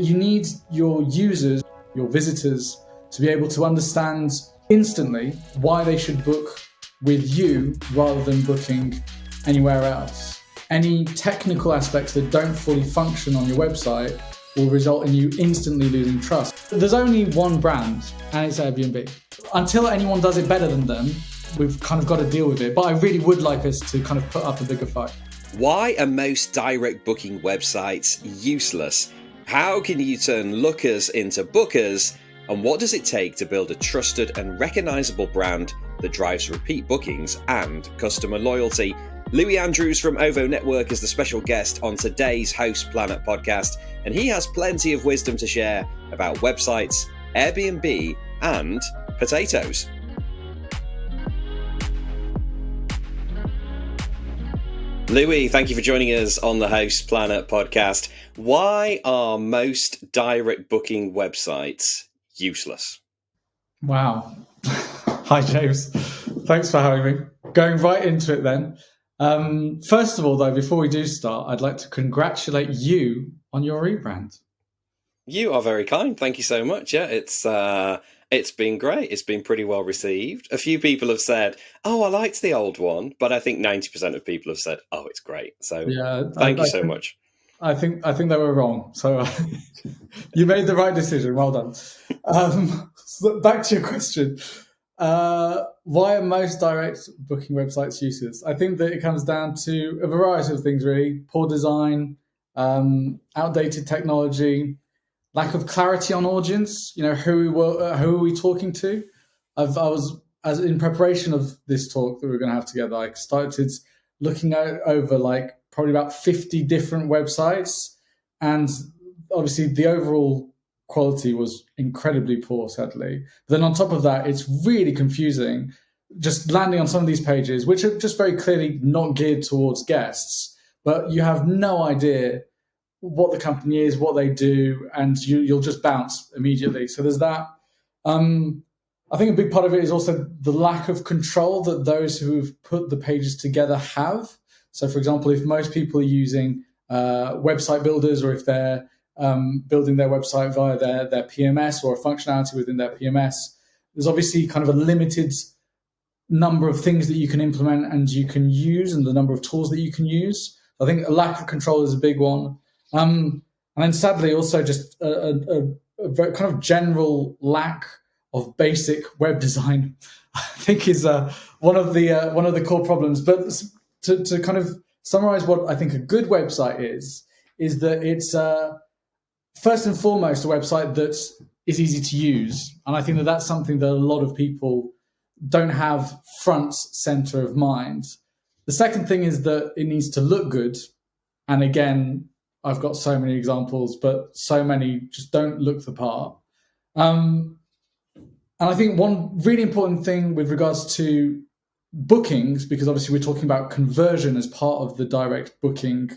You need your users, your visitors, to be able to understand instantly why they should book with you rather than booking anywhere else. Any technical aspects that don't fully function on your website will result in you instantly losing trust. There's only one brand, and it's Airbnb. Until anyone does it better than them, we've kind of got to deal with it. But I really would like us to kind of put up a bigger fight. Why are most direct booking websites useless? How can you turn lookers into bookers? And what does it take to build a trusted and recognizable brand that drives repeat bookings and customer loyalty? Louis Andrews from OVO Network is the special guest on today's Host Planet podcast, and he has plenty of wisdom to share about websites, Airbnb, and potatoes. Louis, thank you for joining us on the Host Planet podcast. Why are most direct booking websites useless? Wow. Hi, James. Thanks for having me. Going right into it then. First of all, though, before we do start, I'd like to congratulate you on your rebrand. You are very kind. Thank you so much. Yeah, it's been great. It's been pretty well received. A few people have said, "Oh, I liked the old one," but I think 90% of people have said, "Oh, it's great." So, yeah, thank you so much. I think they were wrong. So you made the right decision. Well done. So back to your question. Why are most direct booking websites useless? I think that it comes down to a variety of things, really. Poor design, outdated technology, lack of clarity on audience. You know, who are we talking to? As in preparation of this talk that we're going to have together, I started looking over like probably about 50 different websites, and obviously the overall quality was incredibly poor, sadly. But then on top of that, it's really confusing just landing on some of these pages, which are just very clearly not geared towards guests, but you have no idea what the company is, what they do, and you'll just bounce immediately. So there's that. I think a big part of it is also the lack of control that those who've put the pages together have. So, for example, if most people are using website builders, or if they're building their website via their PMS or a functionality within their PMS, there's obviously kind of a limited number of things that you can implement and you can use, and the number of tools that you can use. I think a lack of control is a big one. And then sadly, also just a very kind of general lack of basic web design, I think, is one of the core problems. But to kind of summarize what I think a good website is that it's first and foremost a website that is easy to use. And I think that that's something that a lot of people don't have front center of mind. The second thing is that it needs to look good. And again, I've got so many examples, but so many just don't look the part. And I think one really important thing with regards to bookings, because obviously we're talking about conversion as part of the direct booking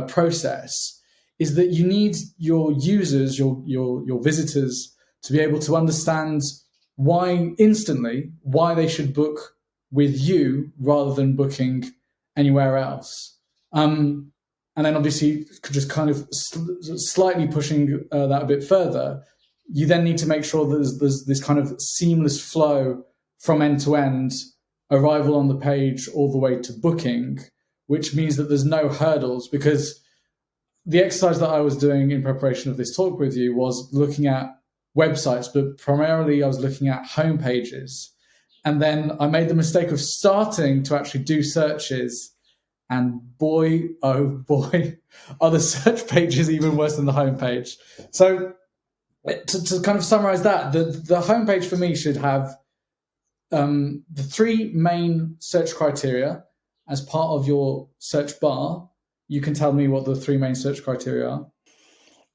process, is that you need your users, your visitors, to be able to understand why they should book with you rather than booking anywhere else. And then obviously just kind of slightly pushing that a bit further, you then need to make sure that there's this kind of seamless flow from end to end, arrival on the page all the way to booking, which means that there's no hurdles. Because the exercise that I was doing in preparation of this talk with you was looking at websites, but primarily I was looking at home pages. And then I made the mistake of starting to actually do searches, and boy, oh boy, are the search pages even worse than the homepage. So to kind of summarize that, the homepage for me should have the three main search criteria as part of your search bar. You can tell me what the three main search criteria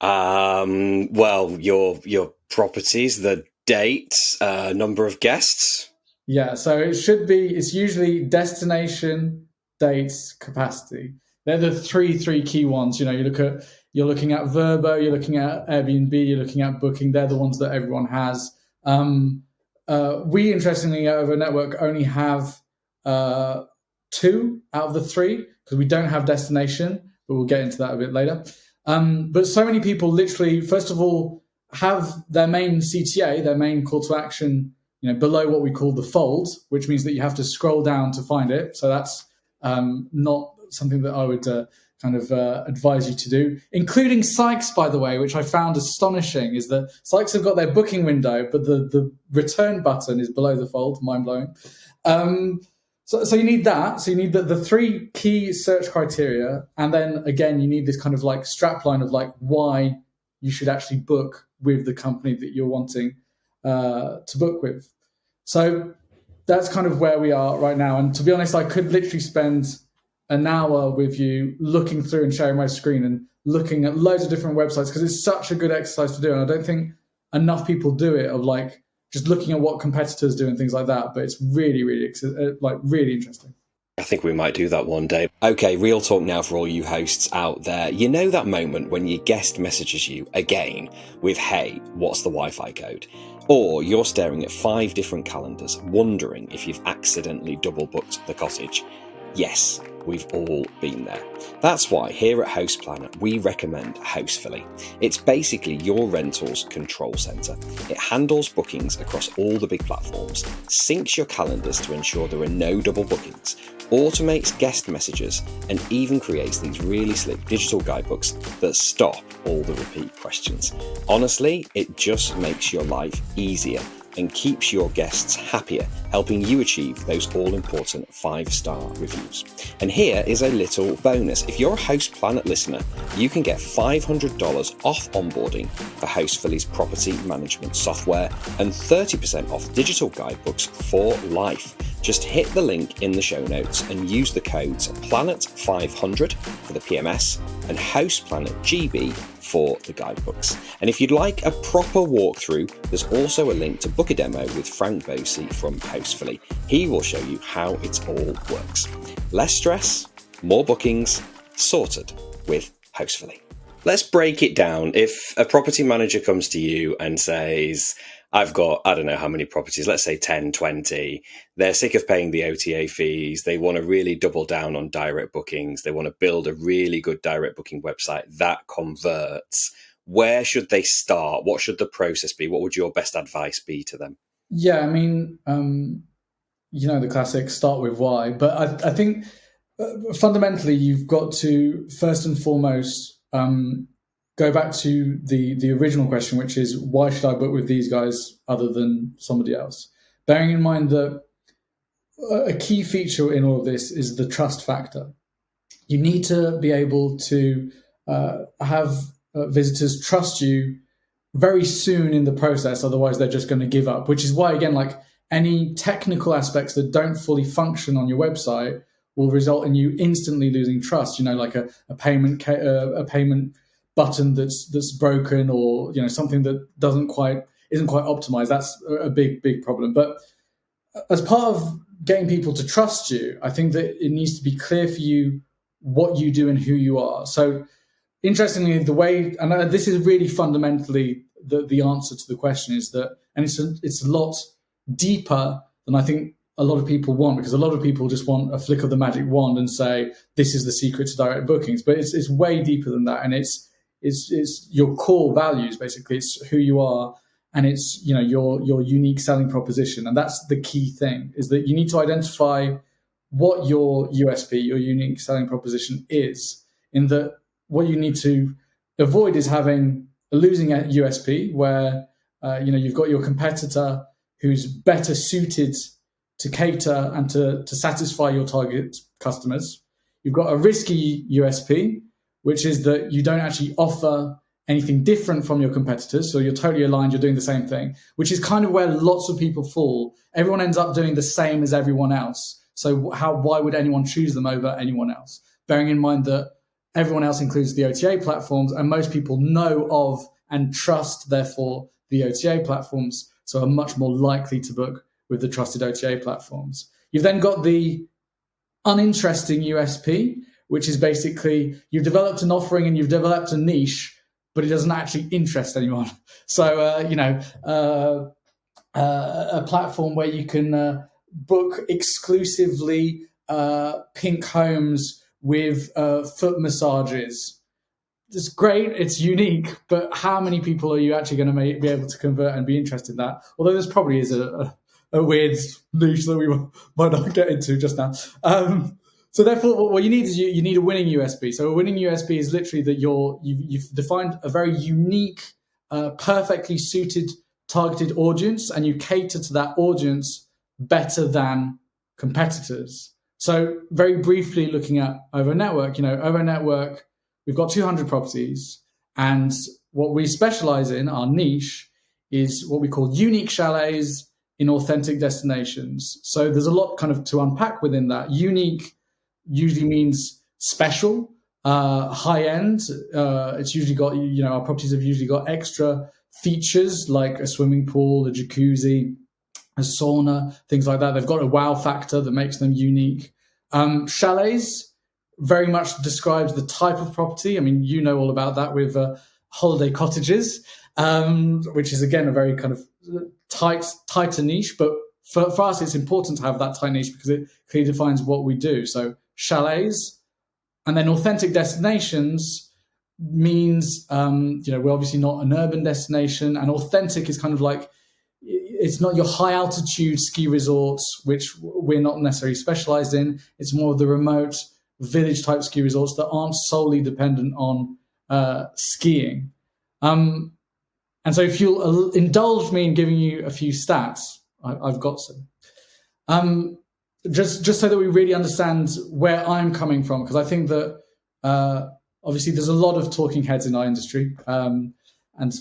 are. Well, your properties, the dates, number of guests. Yeah, so it's usually destination, dates, capacity. They're the three key ones. You know, you're looking at Verbo, you're looking at Airbnb, you're looking at Booking. They're the ones that everyone has. We, interestingly, at OVO Network only have 2 out of the 3, because we don't have destination, but we'll get into that a bit later. But so many people literally, first of all, have their main CTA, their main call to action, below what we call the fold, which means that you have to scroll down to find it. So that's not something that I would advise you to do, including Sykes, by the way, which I found astonishing, is that Sykes have got their booking window, but the return button is below the fold. Mind blowing. So you need that. So you need the three key search criteria. And then again, you need this kind of like strapline of like why you should actually book with the company that you're wanting to book with. So that's kind of where we are right now. And to be honest, I could literally spend an hour with you looking through and sharing my screen and looking at loads of different websites, because it's such a good exercise to do. And I don't think enough people do it, of like just looking at what competitors do and things like that. But it's really, really, really interesting. I think we might do that one day. Okay, real talk now for all you hosts out there. You know that moment when your guest messages you again with, hey, what's the Wi-Fi code? Or you're staring at 5 different calendars, wondering if you've accidentally double booked the cottage. Yes, we've all been there. That's why here at Host Planner, we recommend Hostfully. It's basically your rentals control center. It handles bookings across all the big platforms, syncs your calendars to ensure there are no double bookings, automates guest messages, and even creates these really slick digital guidebooks that stop all the repeat questions. Honestly, it just makes your life easier and keeps your guests happier, helping you achieve those all-important 5-star reviews. And here is a little bonus. If you're a Host Planet listener, you can get $500 off onboarding for Hostfully's property management software and 30% off digital guidebooks for life. Just hit the link in the show notes and use the codes PLANET500 for the PMS and HostPlanetGB for the guidebooks. And if you'd like a proper walkthrough, there's also a link to book a demo with Frank Bosey from Hostfully. He will show you how it all works. Less stress, more bookings, sorted with Hostfully. Let's break it down. If a property manager comes to you and says, I've got, I don't know how many properties, let's say 10, 20. They're sick of paying the OTA fees. They want to really double down on direct bookings. They want to build a really good direct booking website that converts. Where should they start? What should the process be? What would your best advice be to them? Yeah, I mean, the classic start with why. But I think fundamentally you've got to, first and foremost, go back to the original question, which is, why should I book with these guys other than somebody else? Bearing in mind that a key feature in all of this is the trust factor. You need to be able to have visitors trust you very soon in the process, otherwise they're just going to give up, which is why, again, like any technical aspects that don't fully function on your website will result in you instantly losing trust. Like a payment button that's broken, or something that isn't quite optimized. That's a big problem. But as part of getting people to trust you, I think that it needs to be clear for you what you do and who you are. So interestingly, the way, and this is really fundamentally the answer to the question, is that, and it's a lot deeper than I think a lot of people want, because a lot of people just want a flick of the magic wand and say, this is the secret to direct bookings. But it's way deeper than that. And it's your core values, basically. It's who you are, and it's your unique selling proposition. And that's the key thing, is that you need to identify what your USP, your unique selling proposition, is. In that, what you need to avoid is having a losing USP where you've got your competitor who's better suited to cater and to satisfy your target customers. You've got a risky USP, which is that you don't actually offer anything different from your competitors. So you're totally aligned, you're doing the same thing, which is kind of where lots of people fall. Everyone ends up doing the same as everyone else. So why would anyone choose them over anyone else? Bearing in mind that everyone else includes the OTA platforms, and most people know of and trust, therefore, the OTA platforms, so are much more likely to book with the trusted OTA platforms. You've then got the uninteresting USP, which is basically you've developed an offering and you've developed a niche, but it doesn't actually interest anyone. So, a platform where you can book exclusively pink homes with foot massages. it's great, it's unique, but how many people are you actually going to be able to convert and be interested in that? Although this probably is a weird niche that we might not get into just now. So therefore, what you need is you need a winning USP. So a winning USP is literally that you've defined a very unique, perfectly suited, targeted audience, and you cater to that audience better than competitors. So very briefly looking at OVO Network, OVO Network, we've got 200 properties, and what we specialize in, our niche, is what we call unique chalets in authentic destinations. So there's a lot kind of to unpack within that. Unique usually means special, high end. It's usually got, our properties have usually got extra features like a swimming pool, a jacuzzi, a sauna, things like that. They've got a wow factor that makes them unique. Chalets very much describes the type of property. I mean, you know all about that with holiday cottages, which is, again, a very kind of tighter niche. But for us, it's important to have that tight niche because it clearly defines what we do. So chalets, and then authentic destinations means, we're obviously not an urban destination, and authentic is kind of like, it's not your high altitude ski resorts, which we're not necessarily specialized in. It's more of the remote village type ski resorts that aren't solely dependent on skiing. And so if you'll indulge me in giving you a few stats, I've got some. Just so that we really understand where I'm coming from, because I think that obviously there's a lot of talking heads in our industry, and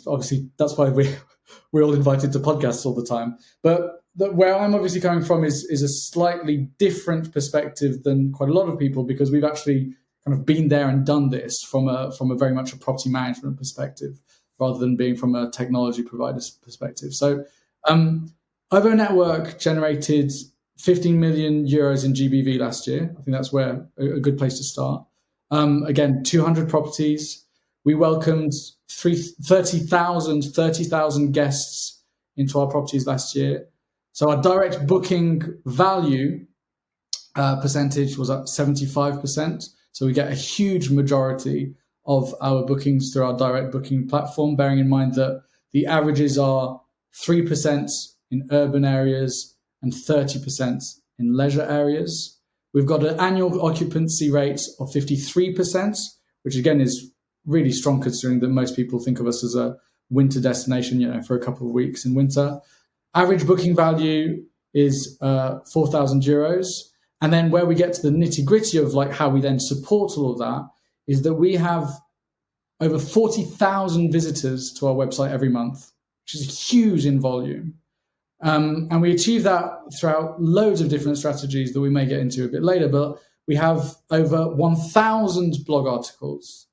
obviously that's why we're all invited to podcasts all the time. But where I'm obviously coming from is a slightly different perspective than quite a lot of people, because we've actually kind of been there and done this from a very much a property management perspective, rather than being from a technology provider's perspective. So OVO Network generated 15 million euros in GBV last year. I think that's where a good place to start. Again, 200 properties. We welcomed 30,000 guests into our properties last year. So our direct booking value percentage was at 75%. So we get a huge majority of our bookings through our direct booking platform, bearing in mind that the averages are 3% in urban areas and 30% in leisure areas. We've got an annual occupancy rate of 53%, which again is really strong considering that most people think of us as a winter destination, for a couple of weeks in winter. Average booking value is 4,000 euros. And then where we get to the nitty gritty of like how we then support all of that is that we have over 40,000 visitors to our website every month, which is huge in volume. And we achieve that throughout loads of different strategies that we may get into a bit later. But we have over 1,000 blog articles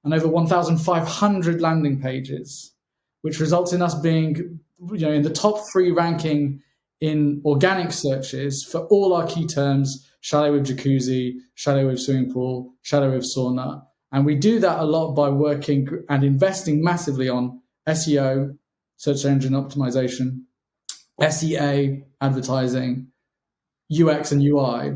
and over 1,500 landing pages, which results in us being, in the top 3 ranking in organic searches for all our key terms: chalet with jacuzzi, chalet with swimming pool, chalet with sauna. And we do that a lot by working and investing massively on SEO, search engine optimization, SEA, advertising, UX and UI.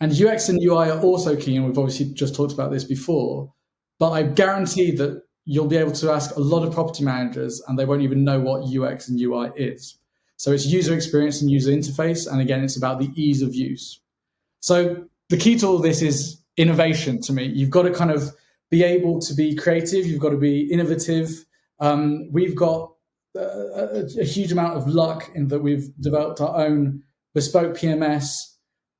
And UX and UI are also key, and we've obviously just talked about this before, but I guarantee that you'll be able to ask a lot of property managers and they won't even know what UX and UI is. So it's user experience and user interface, and again, it's about the ease of use. So the key to all this is innovation to me. You've got to kind of be able to be creative, you've got to be innovative. We've got a huge amount of luck in that we've developed our own bespoke PMS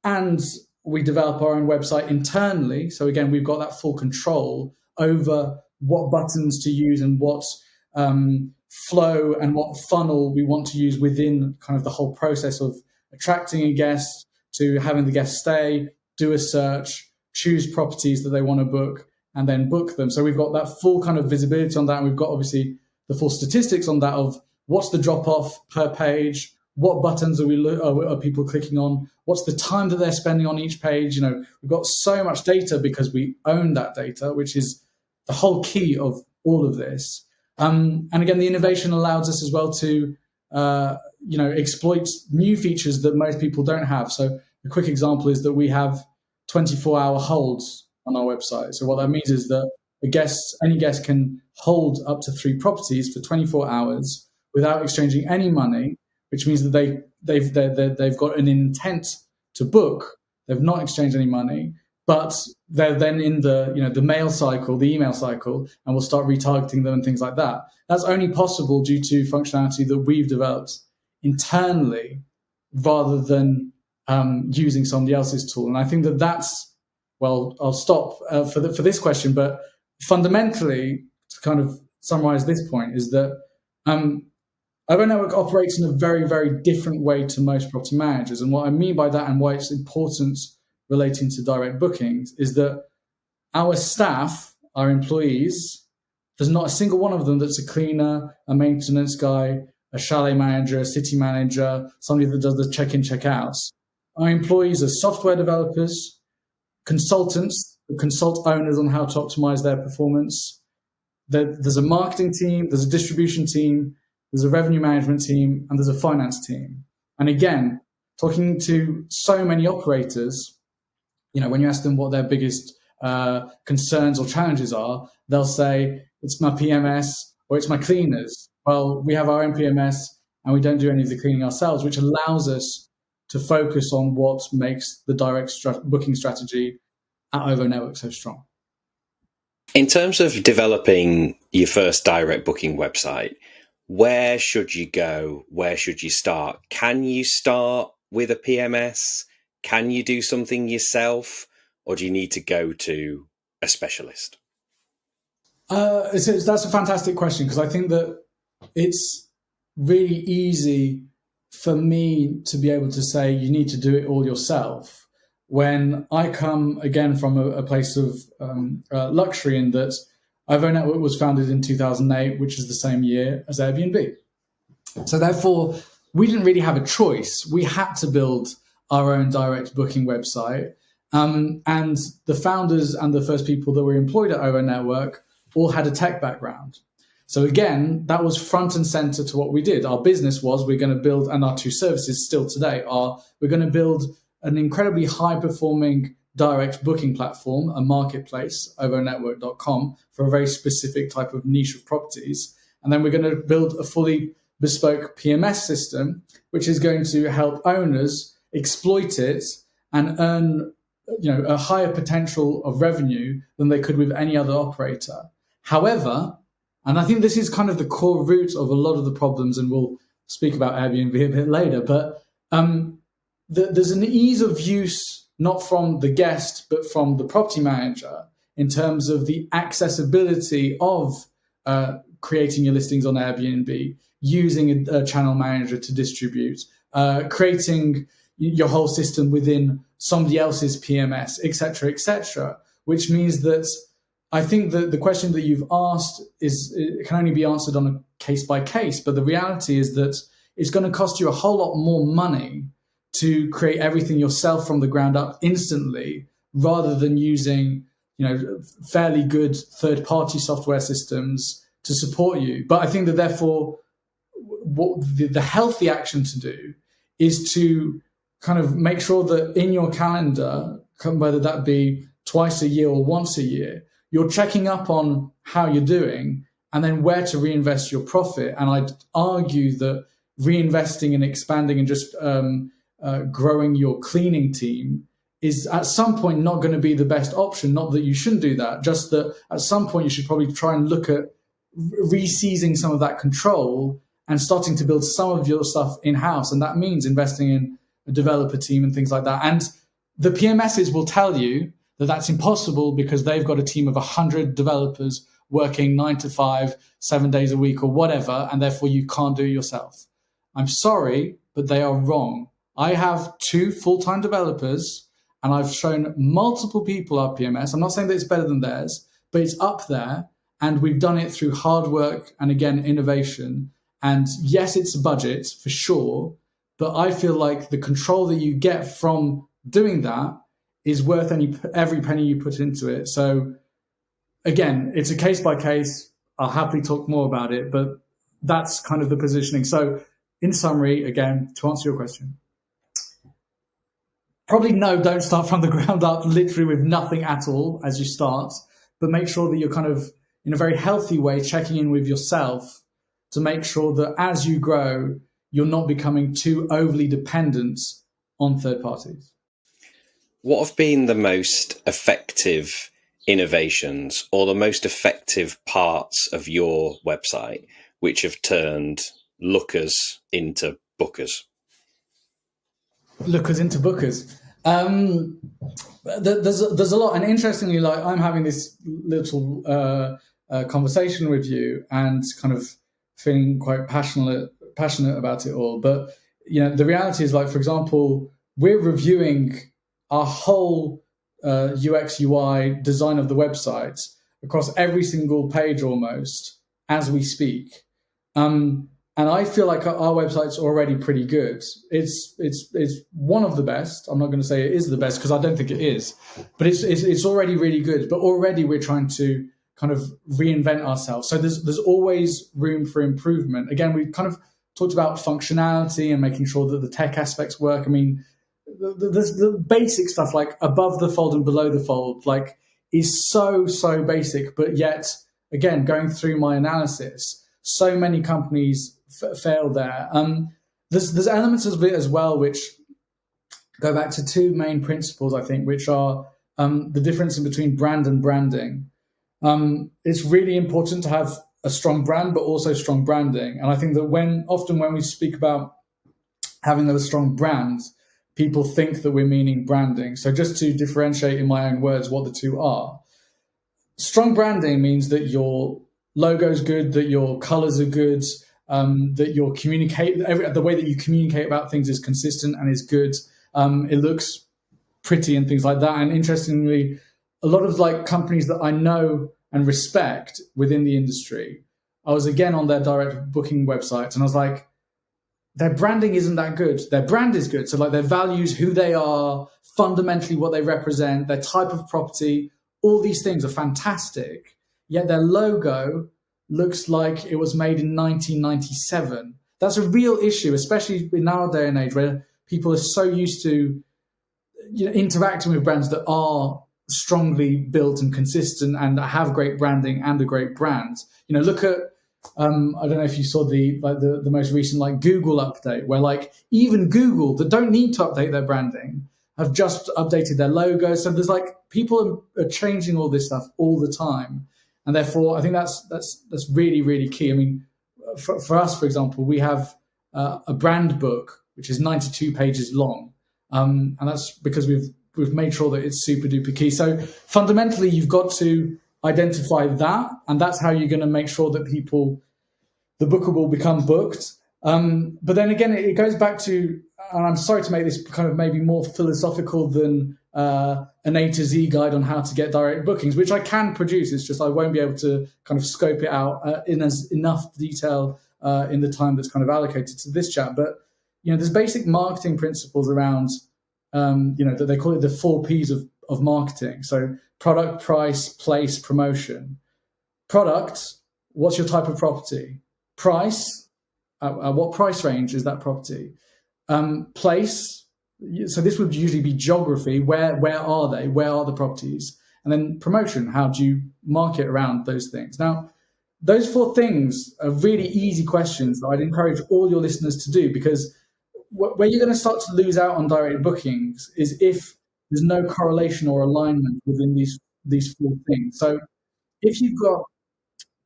and we develop our own website internally. So again, we've got that full control over what buttons to use and what flow and what funnel we want to use within kind of the whole process of attracting a guest to having the guest stay, do a search, choose properties that they want to book, and then book them. So we've got that full kind of visibility on that. And we've got obviously the full statistics on that of what's the drop off per page, what buttons are people clicking on, what's the time that they're spending on each page. We've got so much data because we own that data, which is the whole key of all of this. And again, the innovation allows us as well to, exploit new features that most people don't have. So a quick example is that we have 24-hour holds on our website. So what that means is that any guest can hold up to 3 properties for 24 hours without exchanging any money, which means that they've got an intent to book. They've not exchanged any money, but they're then in the mail cycle, the email cycle, and we'll start retargeting them and things like that. That's only possible due to functionality that we've developed internally rather than using somebody else's tool. And I think that's, well, I'll stop for this question, but fundamentally, to kind of summarize this point, is that OVO Network operates in a very, very different way to most property managers. And what I mean by that, and why it's important relating to direct bookings, is that our staff, our employees, there's not a single one of them that's a cleaner, a maintenance guy, a chalet manager, a city manager, somebody that does the check-in, check-outs. Our employees are software developers, consultants who consult owners on how to optimize their performance. There's a marketing team, there's a distribution team, there's a revenue management team, and there's a finance team. And again, talking to so many operators, when you ask them what their biggest concerns or challenges are, they'll say, it's my PMS or it's my cleaners. Well, we have our own PMS and we don't do any of the cleaning ourselves, which allows us to focus on what makes the direct booking strategy at OVO Network so strong. In terms of developing your first direct booking website, where should you go? Where should you start? Can you start with a PMS? Can you do something yourself? Or do you need to go to a specialist? That's a fantastic question, because I think that it's really easy for me to be able to say you need to do it all yourself, when I come again from a place of luxury, in that OVO Network was founded in 2008, which is the same year as Airbnb. So therefore, we didn't really have a choice. We had to build our own direct booking website. And the founders and the first people that were employed at OVO Network all had a tech background. So again, that was front and center to what we did. Our business was, we're going to build, and our two services still today are, we're going to build an incredibly high-performing direct booking platform, a marketplace, ovonetwork.com, for a very specific type of niche of properties. And then we're going to build a fully bespoke PMS system, which is going to help owners exploit it and earn a higher potential of revenue than they could with any other operator. However, and I think this is kind of the core root of a lot of the problems, and we'll speak about Airbnb a bit later, but there's an ease of use, not from the guest, but from the property manager, in terms of the accessibility of creating your listings on Airbnb, using a channel manager to distribute, creating your whole system within somebody else's PMS, et cetera, which means that I think that the question that you've asked it can only be answered on a case by case, but the reality is that it's going to cost you a whole lot more money to create everything yourself from the ground up instantly, rather than using fairly good third-party software systems to support you. But I think that therefore what the healthy action to do is to kind of make sure that in your calendar, whether that be twice a year or once a year, you're checking up on how you're doing and then where to reinvest your profit. And I'd argue that reinvesting and expanding and just growing your cleaning team is at some point not going to be the best option. Not that you shouldn't do that, just that at some point you should probably try and look at re-seizing some of that control and starting to build some of your stuff in-house. And that means investing in a developer team and things like that. And the PMSs will tell you that that's impossible because they've got a team of 100 developers working 9 to 5, 7 days a week or whatever, and therefore you can't do it yourself. I'm sorry, but they are wrong. I have 2 full-time developers, and I've shown multiple people our PMS. I'm not saying that it's better than theirs, but it's up there, and we've done it through hard work and, again, innovation. And yes, it's a budget for sure, but I feel like the control that you get from doing that is worth every penny you put into it. So again, it's a case by case. I'll happily talk more about it, but that's kind of the positioning. So in summary, again, to answer your question, probably no, don't start from the ground up, literally with nothing at all as you start. but make sure that you're kind of in a very healthy way checking in with yourself to make sure that as you grow, you're not becoming too overly dependent on third parties. What have been the most effective innovations or the most effective parts of your website which have turned lookers into bookers? Lookers into bookers. There's a lot, and interestingly, like I'm having this little conversation with you, and kind of feeling quite passionate about it all. But the reality is, like, for example, we're reviewing our whole UX UI design of the website across every single page almost as we speak. And I feel like our website's already pretty good. It's one of the best. I'm not going to say it is the best because I don't think it is, but it's already really good. But already we're trying to kind of reinvent ourselves. So there's always room for improvement. Again, we kind of talked about functionality and making sure that the tech aspects work. I mean, the basic stuff like above the fold and below the fold, like, is so basic. But yet, again, going through my analysis, so many companies fail there. There's elements of it as well which go back to two main principles, I think, which are the difference in between brand and branding. It's really important to have a strong brand, but also strong branding. And I think that often when we speak about having a strong brand, people think that we're meaning branding. So just to differentiate in my own words what the two are, strong branding means that your logo's good, that your colors are good, that the way that you communicate about things is consistent and is good. It looks pretty and things like that. And interestingly, a lot of like companies that I know and respect within the industry, I was again on their direct booking websites and I was like, their branding isn't that good. Their brand is good. So like their values, who they are, fundamentally what they represent, their type of property, all these things are fantastic. Yet their logo looks like it was made in 1997. That's a real issue, especially in our day and age where people are so used to interacting with brands that are strongly built and consistent and have great branding and a great brand. Look at I don't know if you saw the most recent like Google update, where like even Google that don't need to update their branding have just updated their logo. So there's like people are changing all this stuff all the time. And therefore, I think that's really, really key. I mean, for us, for example, we have a brand book, which is 92 pages long. And that's because we've made sure that it's super duper key. So fundamentally, you've got to identify that. And that's how you're going to make sure that the booker will become booked. But then again, it goes back to, and I'm sorry to make this kind of maybe more philosophical than an A to Z guide on how to get direct bookings, which I can produce. It's just I won't be able to kind of scope it out in enough detail in the time that's kind of allocated to this chat. But there's basic marketing principles around that they call it the 4 Ps of marketing. So product, price, place, promotion. Product, what's your type of property? Price, what price range is that property? Place, so this would usually be geography. Where are they? Where are the properties? And then promotion, how do you market around those things? Now, those 4 things are really easy questions that I'd encourage all your listeners to do, because where you're going to start to lose out on direct bookings is if there's no correlation or alignment within these 4 things. So if you've got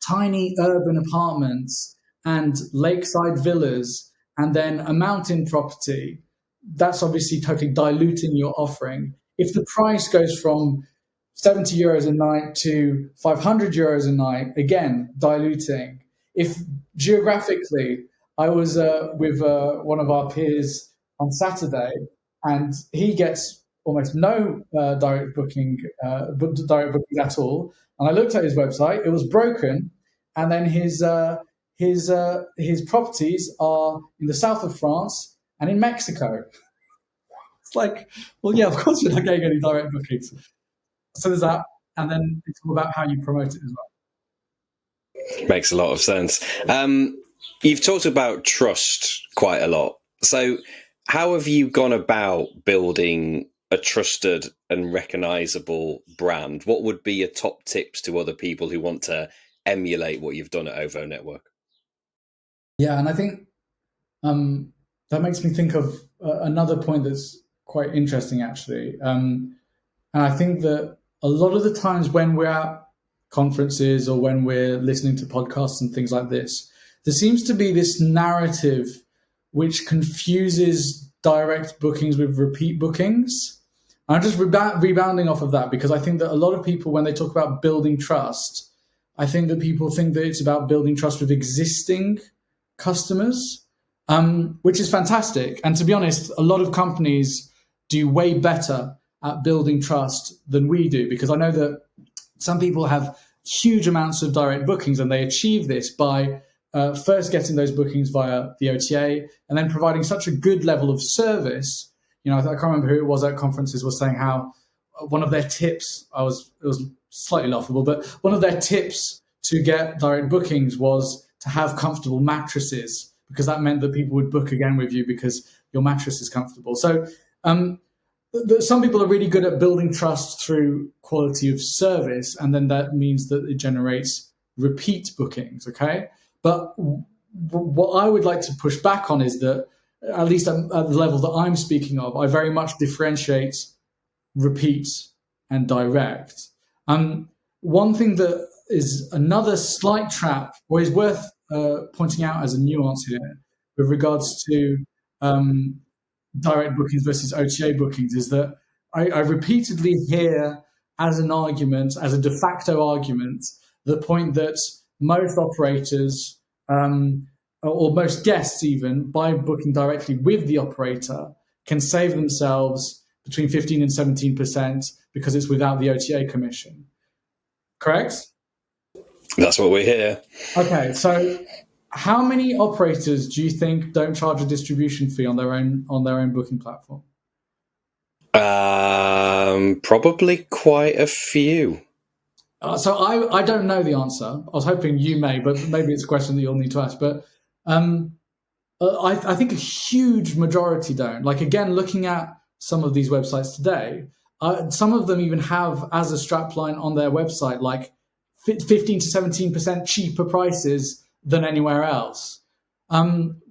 tiny urban apartments and lakeside villas and then a mountain property, that's obviously totally diluting your offering. If the price goes from 70 euros a night to 500 euros a night, again, diluting. If geographically, I was with one of our peers on Saturday, and he gets almost no direct bookings at all. And I looked at his website; it was broken, and then his properties are in the south of France and in Mexico. It's like, well, yeah, of course you're not getting any direct bookings. So there's that, and then it's all about how you promote it as well. Makes a lot of sense. You've talked about trust quite a lot. So how have you gone about building a trusted and recognizable brand, what would be your top tips to other people who want to emulate what you've done at OVO Network? Yeah, and I think that makes me think of another point that's quite interesting, actually. And I think that a lot of the times when we're at conferences or when we're listening to podcasts and things like this, there seems to be this narrative which confuses direct bookings with repeat bookings. I'm just rebounding off of that because I think that a lot of people, when they talk about building trust, I think that people think that it's about building trust with existing customers, which is fantastic. And to be honest, a lot of companies do way better at building trust than we do, because I know that some people have huge amounts of direct bookings and they achieve this by first getting those bookings via the OTA and then providing such a good level of service. I can't remember who it was at conferences was saying how one of their tips, it was slightly laughable, but one of their tips to get direct bookings was to have comfortable mattresses, because that meant that people would book again with you because your mattress is comfortable. So some people are really good at building trust through quality of service, and then that means that it generates repeat bookings, okay? But what I would like to push back on is that, at least at the level that I'm speaking of, I very much differentiate repeat and direct. One thing that is another slight trap, or is worth pointing out as a nuance here with regards to direct bookings versus OTA bookings, is that I repeatedly hear as an argument, as a de facto argument, the point that most operators or most guests, even by booking directly with the operator, can save themselves between 15 and 17% because it's without the OTA commission. Correct? That's what we hear. Okay, so how many operators do you think don't charge a distribution fee on their own booking platform? Probably quite a few. So I don't know the answer. I was hoping you may, but maybe it's a question that you'll need to ask. But I think a huge majority don't. Like, again, looking at some of these websites today, some of them even have as a strapline on their website like 15 to 17% cheaper prices than anywhere else,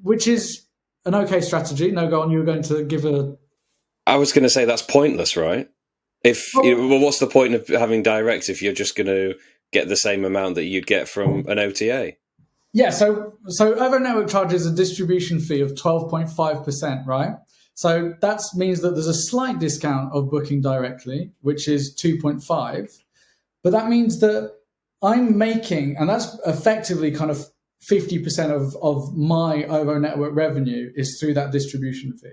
which is an okay strategy. No, go on. You were going to give a... I was going to say that's pointless, right? What's the point of having direct if you're just going to get the same amount that you'd get from an OTA? Yeah, so OVO Network charges a distribution fee of 12.5%, right? So that means that there's a slight discount of booking directly, which is 2.5. But that means that I'm making, and that's effectively kind of 50% of my OVO Network revenue is through that distribution fee.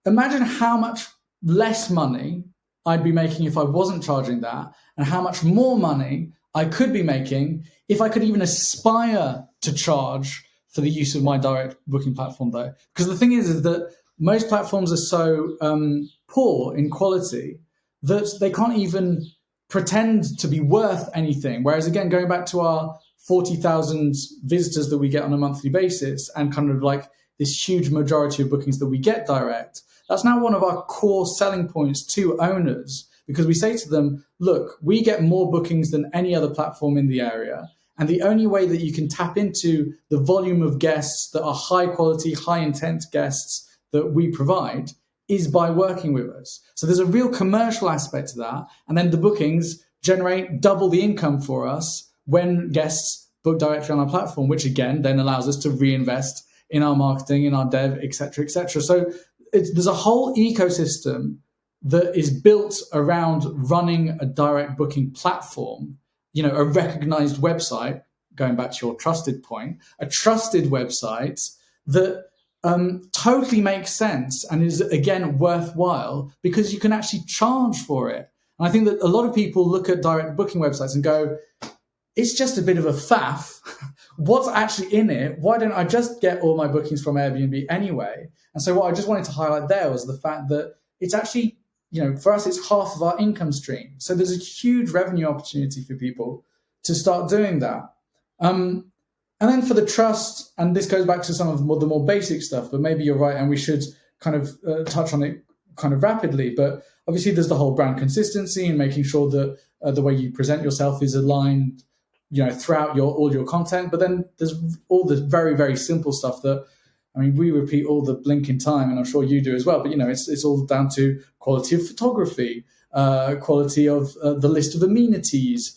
Imagine how much less money I'd be making if I wasn't charging that, and how much more money I could be making if I could even aspire to charge for the use of my direct booking platform, though. Because the thing is that most platforms are so poor in quality that they can't even pretend to be worth anything. Whereas, again, going back to our 40,000 visitors that we get on a monthly basis and kind of like this huge majority of bookings that we get direct, that's now one of our core selling points to owners, because we say to them, look, we get more bookings than any other platform in the area. And the only way that you can tap into the volume of guests that are high quality, high intent guests that we provide is by working with us. So there's a real commercial aspect to that. And then the bookings generate double the income for us when guests book directly on our platform, which again then allows us to reinvest in our marketing, in our dev, et cetera, et cetera. So there's a whole ecosystem that is built around running a direct booking platform, a recognized website, going back to your trusted point, a trusted website that totally makes sense and is, again, worthwhile because you can actually charge for it. And I think that a lot of people look at direct booking websites and go, it's just a bit of a faff. What's actually in it? Why don't I just get all my bookings from Airbnb anyway? And so what I just wanted to highlight there was the fact that it's actually, for us, it's half of our income stream. So there's a huge revenue opportunity for people to start doing that. And then for the trust, and this goes back to some of the more basic stuff, but maybe you're right, and we should kind of touch on it kind of rapidly. But obviously there's the whole brand consistency and making sure that the way you present yourself is aligned, throughout all your content. But then there's all the very, very simple stuff that, we repeat all the blink in time, and I'm sure you do as well. But, it's all down to quality of photography, quality of the list of amenities,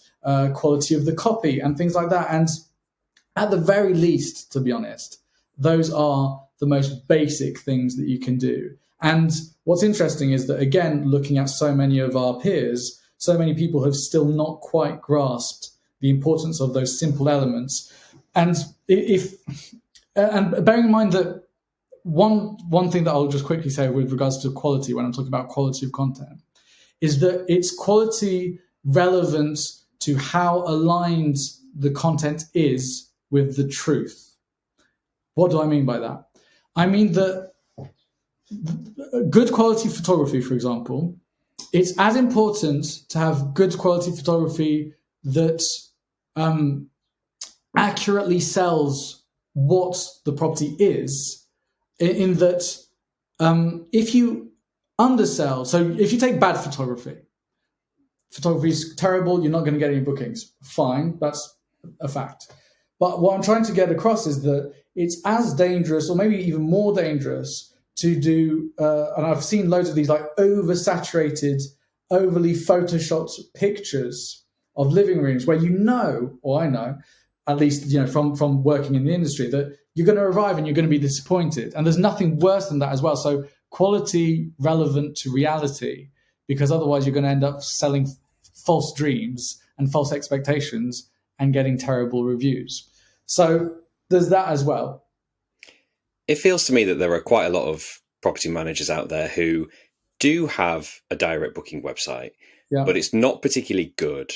quality of the copy and things like that. And at the very least, to be honest, those are the most basic things that you can do. And what's interesting is that, again, looking at so many of our peers, so many people have still not quite grasped the importance of those simple elements. And and bearing in mind that one thing that I'll just quickly say with regards to quality, when I'm talking about quality of content, is that it's quality relevant to how aligned the content is with the truth. What do I mean by that? I mean that good quality photography, for example, it's as important to have good quality photography that accurately sells what the property is, in that if you undersell, so if you take bad photography is terrible, you're not going to get any bookings. Fine, that's a fact. But what I'm trying to get across is that it's as dangerous, or maybe even more dangerous, to do, and I've seen loads of these like oversaturated, overly photoshopped pictures of living rooms where or I know, at least from working in the industry, that you're going to arrive and you're going to be disappointed. And there's nothing worse than that as well. So quality relevant to reality, because otherwise you're going to end up selling false dreams and false expectations and getting terrible reviews. So there's that as well. It feels to me that there are quite a lot of property managers out there who do have a direct booking website, but it's not particularly good.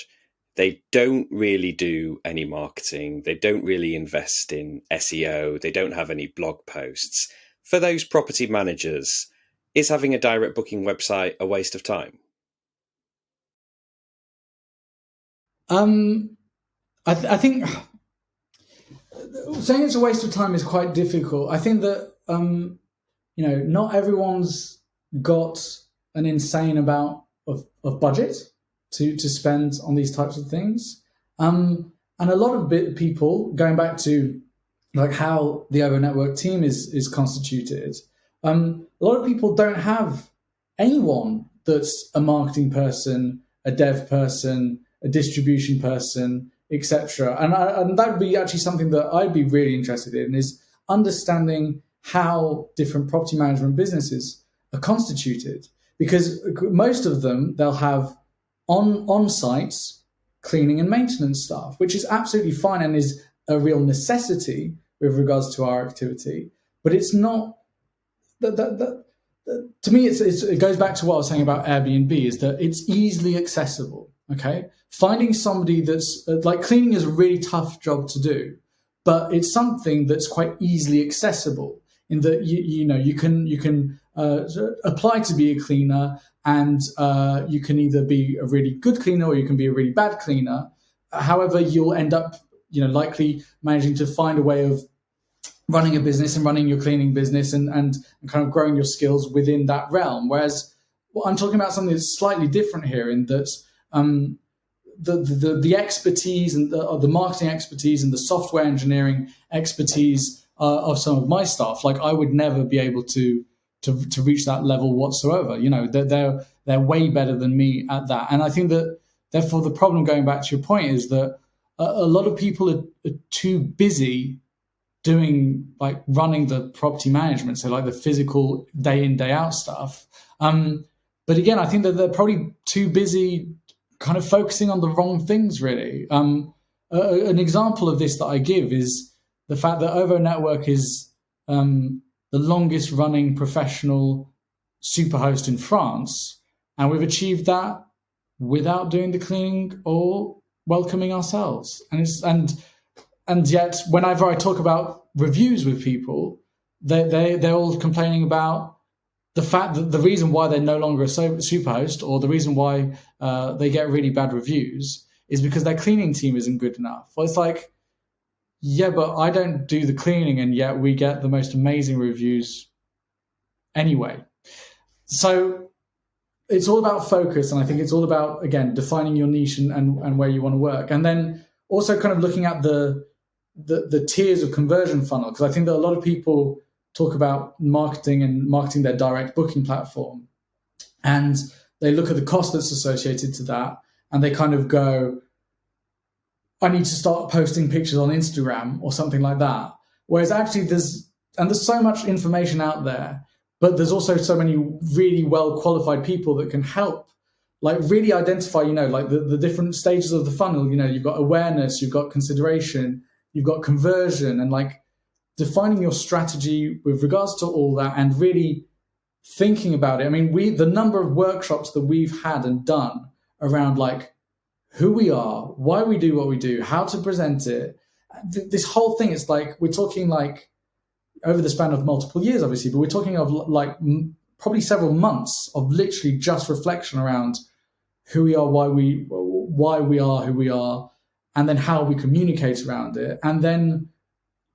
They don't really do any marketing. They don't really invest in SEO. They don't have any blog posts. For those property managers, is having a direct booking website a waste of time? I think saying it's a waste of time is quite difficult. I think that not everyone's got an insane amount of budget to spend on these types of things, and a lot of people, going back to like how the OVO Network team is constituted, a lot of people don't have anyone that's a marketing person, a dev person, a distribution person, etc. And that would be actually something that I'd be really interested in, is understanding how different property management businesses are constituted. Because most of them, they'll have on-site cleaning and maintenance staff, which is absolutely fine and is a real necessity with regards to our activity. But it's not to me, it goes back to what I was saying about Airbnb, is that it's easily accessible. Okay, finding somebody that's like, cleaning is a really tough job to do, but it's something that's quite easily accessible, in that you can apply to be a cleaner, and you can either be a really good cleaner or you can be a really bad cleaner. However, you'll end up likely managing to find a way of running a business and running your cleaning business and kind of growing your skills within that realm. Whereas I'm talking about something that's slightly different here, in that the expertise and the marketing expertise and the software engineering expertise of some of my staff, like, I would never be able to reach that level whatsoever. They're way better than me at that. And I think that, therefore, the problem, going back to your point, is that a lot of people are too busy doing, like, running the property management, so like the physical day in, day out stuff. But again, I think that they're probably too busy kind of focusing on the wrong things, really. An example of this that I give is the fact that OVO Network is the longest running professional superhost in France, and we've achieved that without doing the cleaning or welcoming ourselves. And yet, whenever I talk about reviews with people, they're all complaining about the fact that the reason why they're no longer a superhost, or the reason why they get really bad reviews, is because their cleaning team isn't good enough. Well, it's like, yeah, but I don't do the cleaning, and yet we get the most amazing reviews anyway. So it's all about focus, and I think it's all about, again, defining your niche and where you want to work, and then also kind of looking at the tiers of conversion funnel, because I think that a lot of people talk about marketing their direct booking platform, and they look at the cost that's associated to that, and they kind of go, I need to start posting pictures on Instagram or something like that. Whereas actually there's so much information out there, but there's also so many really well qualified people that can help, like really identify, like the different stages of the funnel. You've got awareness, you've got consideration, you've got conversion, and like defining your strategy with regards to all that and really thinking about it. I mean, the number of workshops that we've had and done around like who we are, why we do what we do, how to present it. This whole thing is like, we're talking like over the span of multiple years, obviously, but we're talking of like probably several months of literally just reflection around who we are, why we are who we are, and then how we communicate around it, and then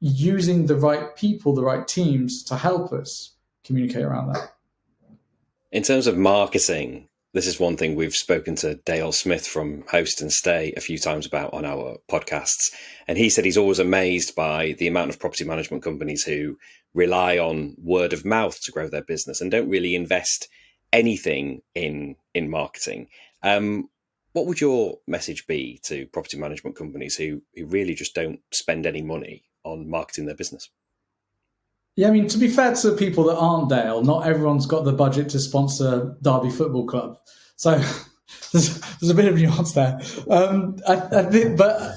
using the right people, the right teams to help us communicate around that. In terms of marketing, this is one thing we've spoken to Dale Smith from Host and Stay a few times about on our podcasts. And he said he's always amazed by the amount of property management companies who rely on word of mouth to grow their business and don't really invest anything in marketing. What would your message be to property management companies who really just don't spend any money on marketing their business? Yeah, I mean, to be fair to people that aren't Dale, not everyone's got the budget to sponsor Derby Football Club. So there's a bit of nuance there. I think, but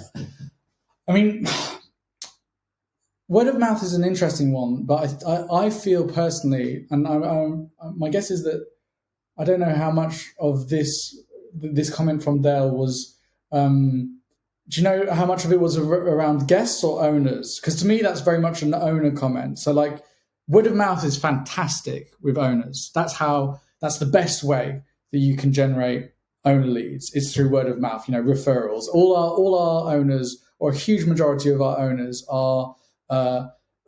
I mean, word of mouth is an interesting one, but I feel personally, and my guess is that I don't know how much of this comment from Dale was. Do you know how much of it was around guests or owners? Because to me, that's very much an owner comment. So like word of mouth is fantastic with owners. That's the best way that you can generate owner leads. It's through word of mouth, referrals. All our owners, or a huge majority of our owners, are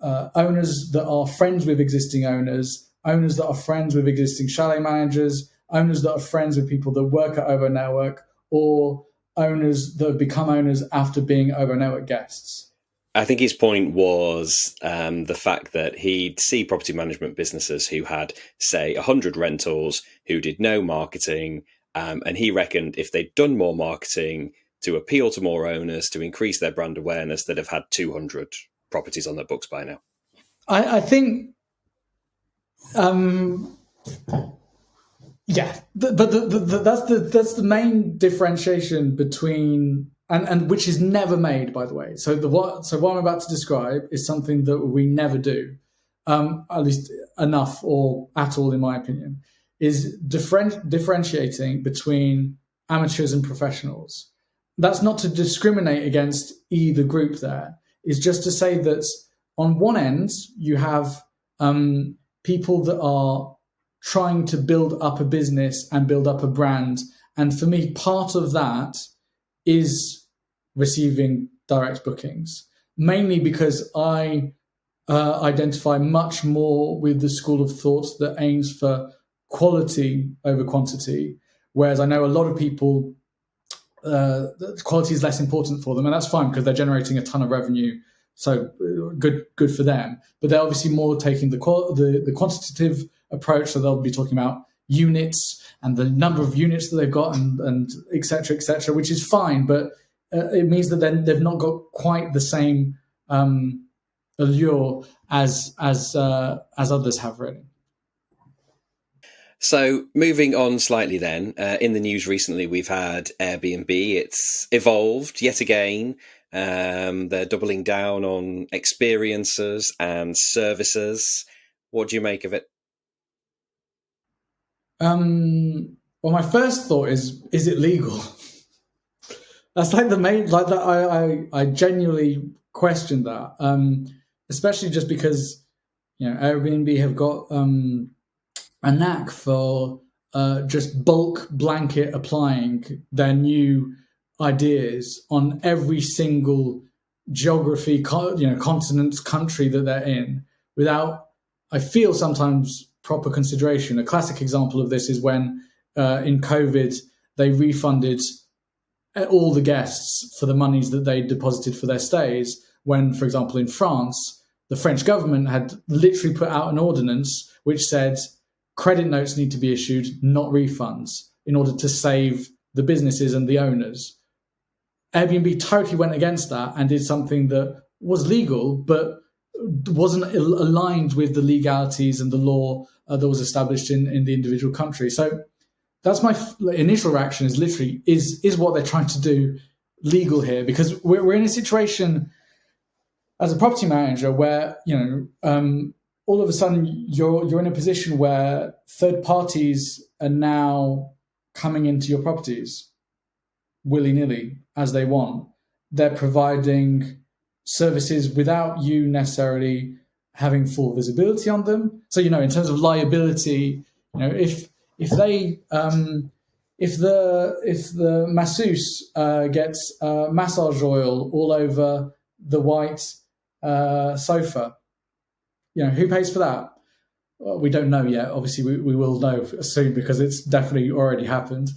owners that are friends with existing owners that are friends with existing chalet managers, owners that are friends with people that work at OVO Network, or owners that have become owners after being OVO Network guests. I think his point was the fact that he'd see property management businesses who had, say, 100 rentals, who did no marketing, and he reckoned if they'd done more marketing to appeal to more owners, to increase their brand awareness, they'd have had 200 properties on their books by now. I think... yeah, but that's the main differentiation between, and which is never made, by the way. So what I'm about to describe is something that we never do, at least enough or at all, in my opinion, is differentiating between amateurs and professionals. That's not to discriminate against either group. There is just to say that on one end you have people that are trying to build up a business and build up a brand. And for me, part of that is receiving direct bookings, mainly because I identify much more with the school of thought that aims for quality over quantity, whereas I know a lot of people, quality is less important for them, and that's fine because they're generating a ton of revenue. So good for them. But they're obviously more taking the quantitative approach. So they'll be talking about units and the number of units that they've got and et cetera, which is fine. But it means that then they've not got quite the same allure as others have, really. So moving on slightly then, in the news recently, we've had Airbnb. It's evolved yet again. They're doubling down on experiences and services. What do you make of it? Well, my first thought is it legal? That's like the main, like that. I genuinely question that, especially just because, Airbnb have got a knack for just bulk blanket applying their new ideas on every single geography, continent, country that they're in, without, I feel sometimes, proper consideration. A classic example of this is when in COVID they refunded all the guests for the monies that they deposited for their stays, when, for example, in France, the French government had literally put out an ordinance which said credit notes need to be issued, not refunds, in order to save the businesses and the owners. Airbnb totally went against that and did something that was legal, but wasn't aligned with the legalities and the law that was established in the individual country. So that's my initial reaction, is literally, is what they're trying to do legal here? Because we're in a situation as a property manager where, all of a sudden you're in a position where third parties are now coming into your properties willy-nilly as they want. They're providing services without you necessarily having full visibility on them. So, in terms of liability, if the masseuse gets massage oil all over the white sofa, who pays for that? Well, we don't know yet. Obviously, we will know soon because it's definitely already happened.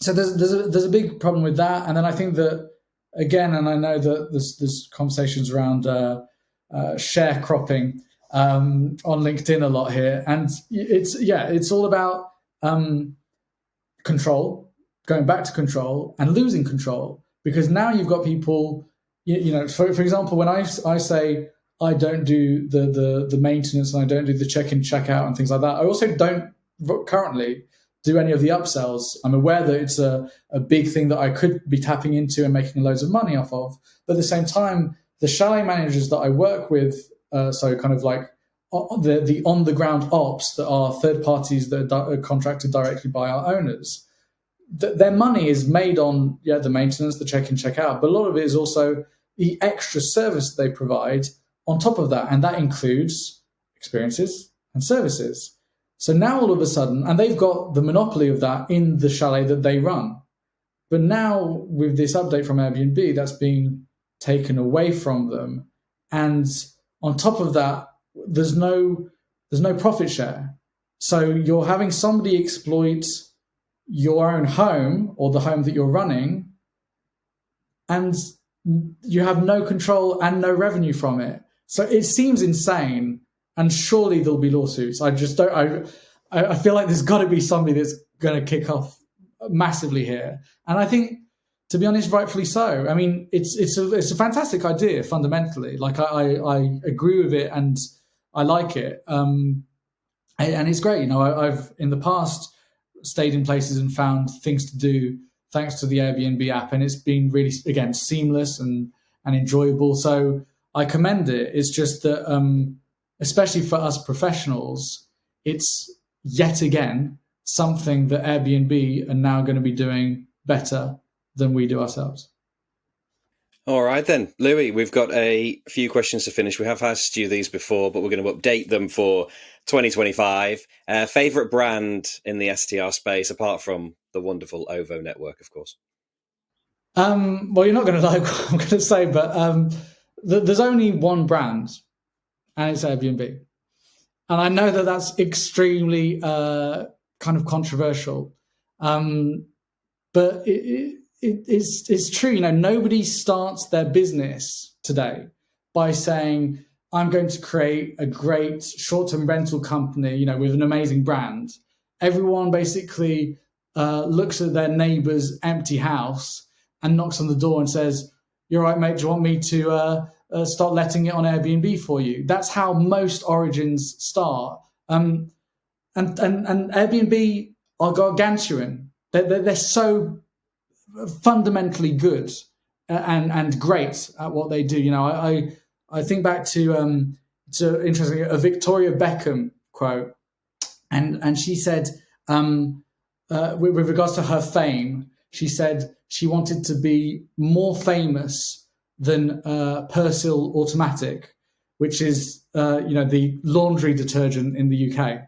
So there's a big problem with that. And then I think that, again, and I know that there's conversations around sharecropping on LinkedIn a lot here, and it's all about control, going back to control and losing control, because now you've got people, for example, when I say I don't do the maintenance and I don't do the check-in, check-out and things like that, I also don't currently do any of the upsells. I'm aware that it's a big thing that I could be tapping into and making loads of money off of. But at the same time, the chalet managers that I work with, so kind of like the on-the-ground ops that are third parties that are contracted directly by our owners, their money is made on the maintenance, the check-in, check-out, but a lot of it is also the extra service they provide on top of that, and that includes experiences and services. So now all of a sudden, and they've got the monopoly of that in the chalet that they run. But now with this update from Airbnb, that's being taken away from them. And on top of that, there's no profit share. So you're having somebody exploit your own home or the home that you're running, and you have no control and no revenue from it. So it seems insane. And surely there'll be lawsuits. I just don't. I feel like there's got to be somebody that's going to kick off massively here. And I think, to be honest, rightfully so. I mean, it's a fantastic idea fundamentally. Like I agree with it and I like it. And it's great. I've in the past stayed in places and found things to do thanks to the Airbnb app, and it's been really, again, seamless and enjoyable. So I commend it. It's just that. Especially for us professionals, it's yet again something that Airbnb are now going to be doing better than we do ourselves. All right then, Louis, we've got a few questions to finish. We have asked you these before, but we're going to update them for 2025. Favorite brand in the STR space, apart from the wonderful OVO Network, of course? Well, you're not going to like what I'm going to say, but there's only one brand, and it's Airbnb. And I know that that's extremely kind of controversial. But it's true. Nobody starts their business today by saying, I'm going to create a great short-term rental company, with an amazing brand. Everyone basically looks at their neighbor's empty house and knocks on the door and says, you're right, mate, do you want me to start letting it on Airbnb for you? That's how most origins start. And Airbnb are gargantuan. They're so fundamentally good and great at what they do. I think back to it's interesting, a Victoria Beckham quote, and she said with regards to her fame, she said she wanted to be more famous than Persil Automatic, which is the laundry detergent in the UK.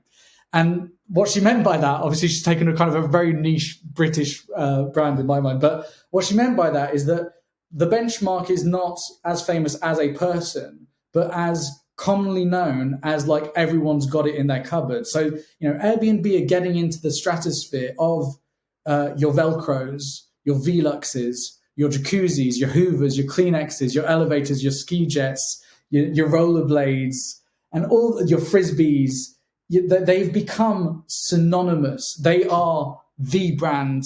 And what she meant by that, obviously she's taken a kind of a very niche British brand in my mind, but what she meant by that is that the benchmark is not as famous as a person, but as commonly known as like everyone's got it in their cupboard. So, Airbnb are getting into the stratosphere of your Velcros, your Veluxes, your jacuzzis, your Hoovers, your Kleenexes, your elevators, your ski jets, your rollerblades, and all your Frisbees. They've become synonymous. They are the brand,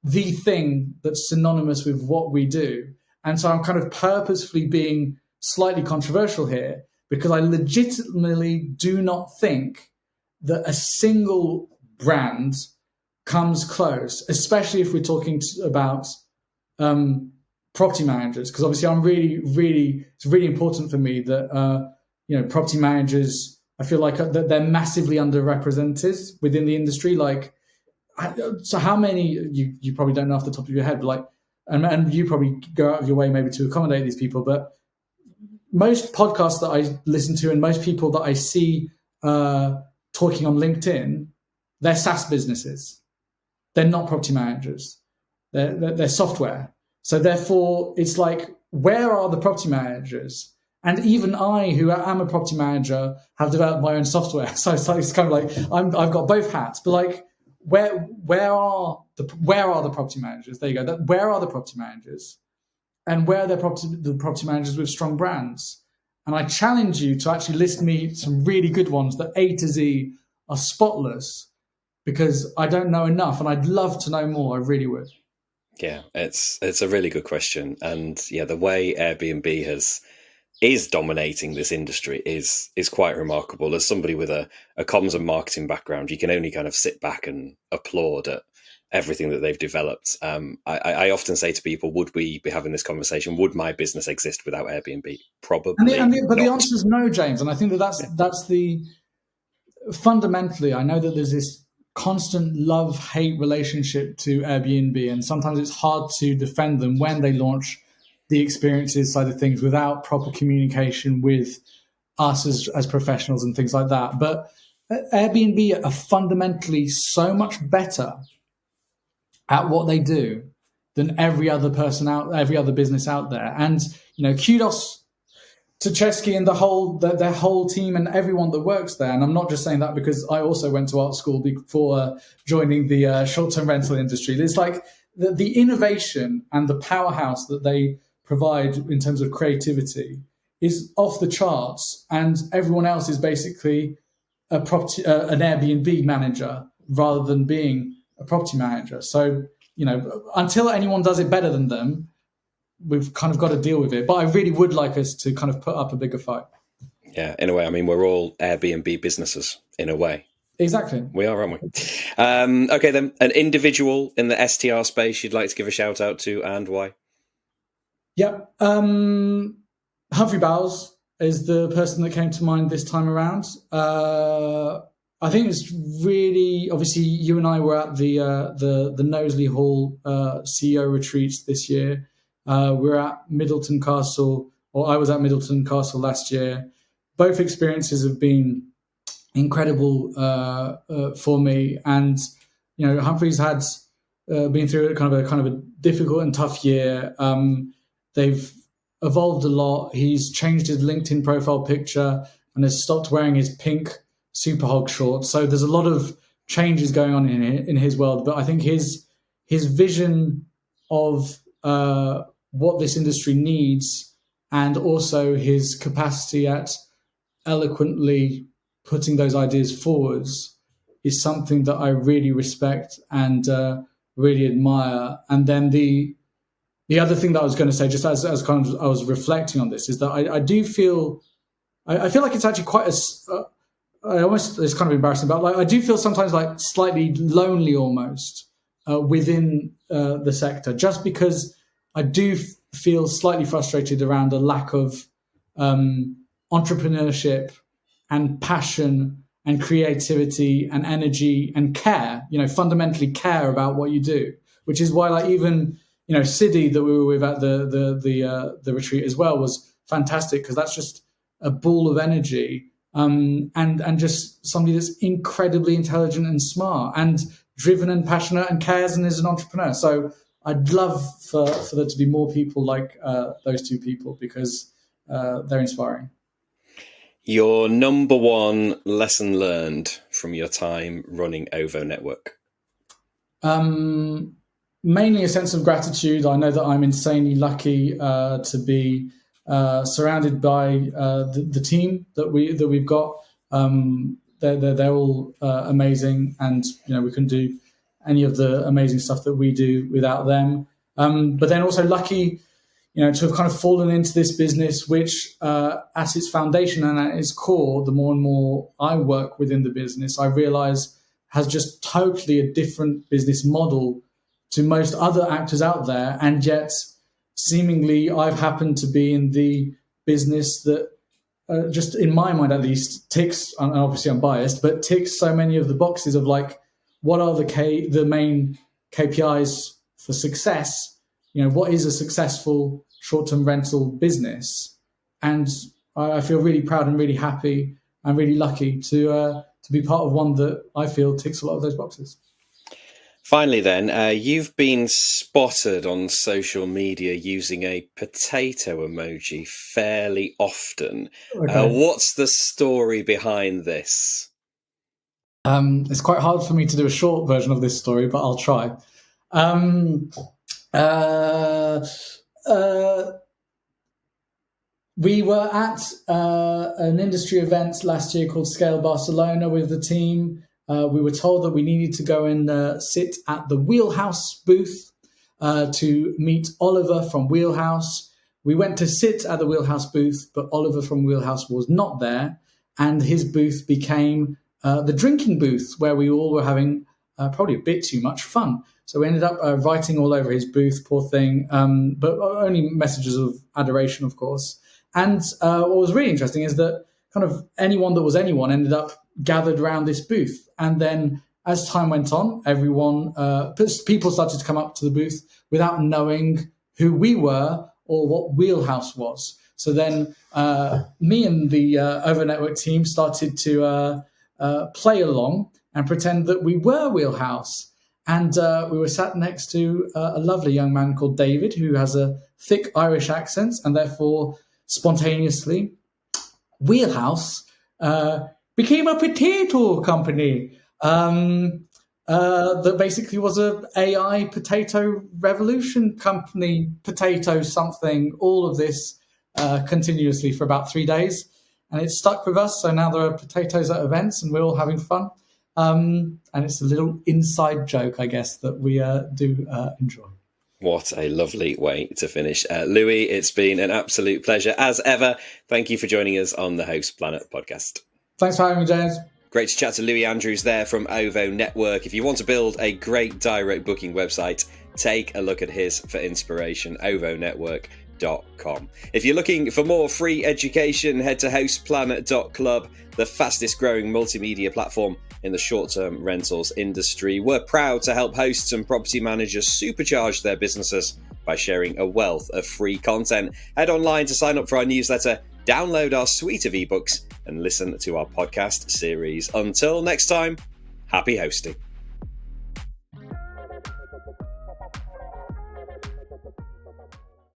the thing that's synonymous with what we do. And so I'm kind of purposefully being slightly controversial here, because I legitimately do not think that a single brand comes close, especially if we're talking about property managers, because obviously it's really important for me that property managers, I feel like that they're massively underrepresented within the industry. Like, so how many, you probably don't know off the top of your head, but like, and you probably go out of your way maybe to accommodate these people, but most podcasts that I listen to and most people that I see talking on LinkedIn, they're SaaS businesses. They're not property managers. They're software. So therefore, it's like, where are the property managers? And even I, who am a property manager, have developed my own software. So it's kind of like I've got both hats. But like, where are the property managers? There you go. Where are the property managers? And where are the property managers with strong brands? And I challenge you to actually list me some really good ones that A to Z are spotless, because I don't know enough, and I'd love to know more. I really would. Yeah, it's a really good question, and the way Airbnb is dominating this industry is quite remarkable. As somebody with a comms and marketing background, you can only kind of sit back and applaud at everything that they've developed. I often say to people, would we be having this conversation? Would my business exist without Airbnb? Probably. But the answer is no, James. And I think that's the fundamentally. I know that there's this constant love-hate relationship to Airbnb, and sometimes it's hard to defend them when they launch the experiences side of things without proper communication with us as professionals and things like that. But Airbnb are fundamentally so much better at what they do than every other business out there. And kudos to Chesky and their whole team and everyone that works there. And I'm not just saying that because I also went to art school before joining the short-term rental industry. It's like the innovation and the powerhouse that they provide in terms of creativity is off the charts, and everyone else is basically an Airbnb manager rather than being a property manager. So, until anyone does it better than them, we've kind of got to deal with it. But I really would like us to kind of put up a bigger fight. Yeah, in a way. I mean, we're all Airbnb businesses in a way. Exactly. We are, aren't we? Okay, then. An individual in the STR space you'd like to give a shout out to, and why? Yeah. Humphrey Bowles is the person that came to mind this time around. I think it's really, obviously you and I were at the Knowsley Hall CEO retreats this year. We're at Middleton Castle, or I was at Middleton Castle last year. Both experiences have been incredible for me, and Humphrey's had been through kind of a difficult and tough year. They've evolved a lot. He's changed his LinkedIn profile picture and has stopped wearing his pink Super Hog shorts. So there's a lot of changes going on in his world. But I think his vision of what this industry needs, and also his capacity at eloquently putting those ideas forwards, is something that I really respect and really admire. And then the other thing that I was going to say, just as kind of I was reflecting on this, is that I do feel, I feel like it's actually quite it's kind of embarrassing, but like I do feel sometimes like slightly lonely almost within the sector, just because I do feel slightly frustrated around a lack of entrepreneurship and passion and creativity and energy and care, fundamentally care about what you do, which is why like even, Siddy that we were with at the retreat as well was fantastic, because that's just a ball of energy and just somebody that's incredibly intelligent and smart and driven and passionate and cares and is an entrepreneur. So I'd love for there to be more people like those two people, because they're inspiring. Your number one lesson learned from your time running OVO Network? Mainly a sense of gratitude. I know that I'm insanely lucky to be surrounded by the team that we've got. They're all amazing, and we couldn't do any of the amazing stuff that we do without them. But then also lucky, to have kind of fallen into this business, which at its foundation and at its core, the more and more I work within the business, I realize has just totally a different business model to most other actors out there. And yet, seemingly, I've happened to be in the business that, just in my mind at least, ticks, and obviously I'm biased, but ticks so many of the boxes of like, what are the main KPIs for success? What is a successful short-term rental business? And I feel really proud and really happy and really lucky to be part of one that I feel ticks a lot of those boxes. Finally, then, you've been spotted on social media using a potato emoji fairly often. Okay. What's the story behind this? It's quite hard for me to do a short version of this story, but I'll try. We were at an industry event last year called Scale Barcelona with the team. We were told that we needed to go and sit at the Wheelhouse booth to meet Oliver from Wheelhouse. We went to sit at the Wheelhouse booth, but Oliver from Wheelhouse was not there, and his booth became the drinking booth, where we all were having probably a bit too much fun. So we ended up writing all over his booth, poor thing, but only messages of adoration, of course. And what was really interesting is that kind of anyone that was anyone ended up gathered around this booth. And then as time went on, people started to come up to the booth without knowing who we were or what Wheelhouse was. So then me and the OVO Network team started to play along and pretend that we were Wheelhouse. And we were sat next to a lovely young man called David, who has a thick Irish accent, and therefore spontaneously, Wheelhouse became a potato company that basically was a AI potato revolution company, potato something, all of this continuously for about 3 days. And it stuck with us. So now there are potatoes at events and we're all having fun. And it's a little inside joke, I guess, that we do enjoy. What a lovely way to finish. Louis, it's been an absolute pleasure as ever. Thank you for joining us on the Host Planet podcast. Thanks for having me, James. Great to chat to Louis Andrews there from OVO Network. If you want to build a great direct booking website, take a look at his for inspiration, ovonetwork.com. If you're looking for more free education, head to hostplanet.club, the fastest growing multimedia platform in the short-term rentals industry. We're proud to help hosts and property managers supercharge their businesses by sharing a wealth of free content. Head online to sign up for our newsletter, download our suite of ebooks, and listen to our podcast series. Until next time, happy hosting.